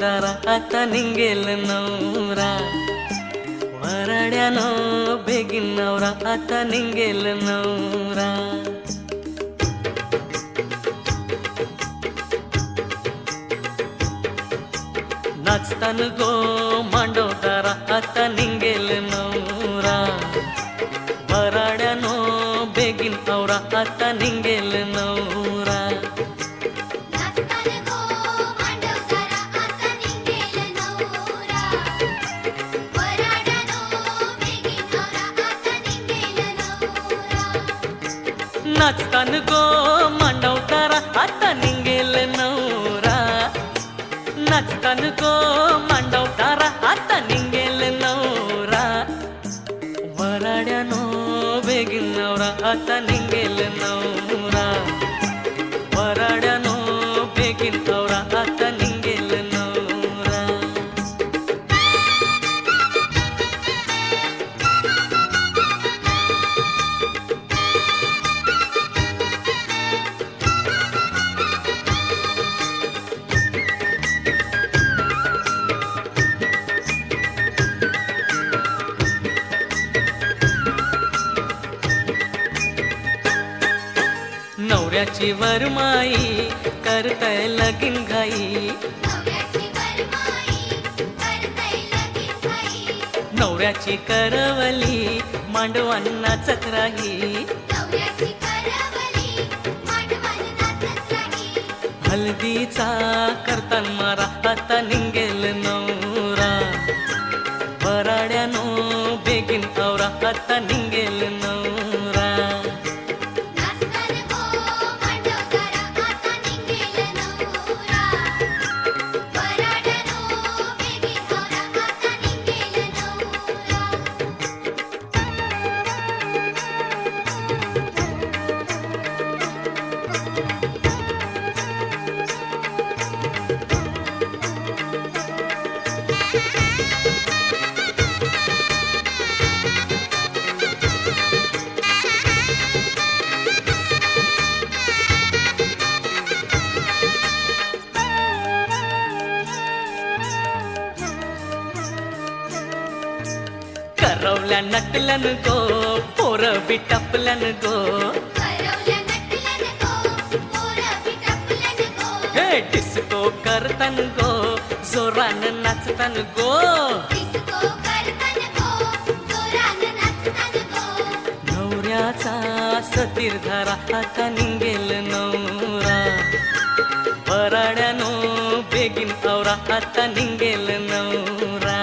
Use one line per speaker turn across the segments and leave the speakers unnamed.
जरा आता निंगेल नवरा वराड्यानो बेगीन नवरा आता निंगेल नवरा नाचतान गो मांडवदारा आता निंगेल नवरा वराड्यानो बेगीन नवरा आता निंगेल नवरा नाचतान गो मांडवदारा आता निंगेल नवरा नाचतान गो मांडवदारा आता निंगेल नवरा वराड्यानो बेगीन नवरा आता निंगेल नवरा वराड्यानो बेगीन नवरा आता निंगेल नवरा नवऱ्याची वरमाई करतय लगीन घाई नवऱ्याची करवली मांडवान नाचत राही हल्दीचा करतान मारा आता निंगेल नवरा वराड्यानो बेगीन नवरा आता निंगेल नवरा करवल्या नटलन गो पोर बिटपलन गो हे डिस्को करतन गो जोरान नाचतन गो नवऱ्याचा सतीर धारा आता निंगेल नवरा वराड्यानो बेगीन नवरा आता निंगेल नवरा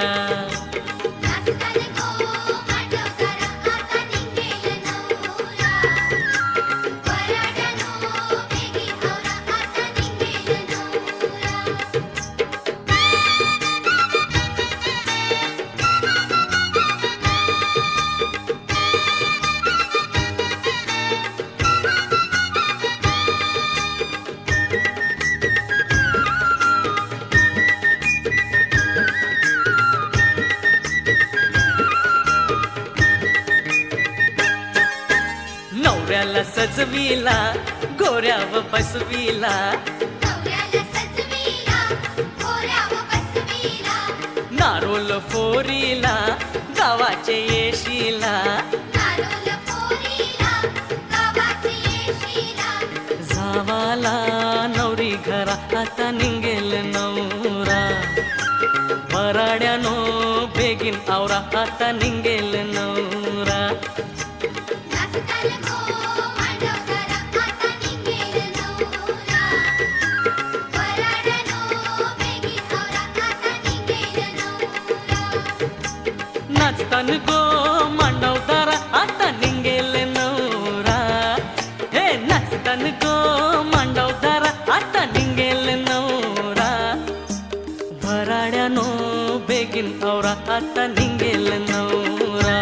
नवऱ्याला सजविला गोऱ्याव बसविला नारोल फोरीला गावाचे येशीला जावाला नवरी घरा आता निंगेल नवरा वराड्यानो बेगीन आवरा आता निंगेल नवरा नाचतान गो मांडवदारा आता निंगेल नवरा हे नाचतान गो मांडवदारा आता निंगेल नवरा वराड्यानो बेगीन नवरा आता निंगेल नवरा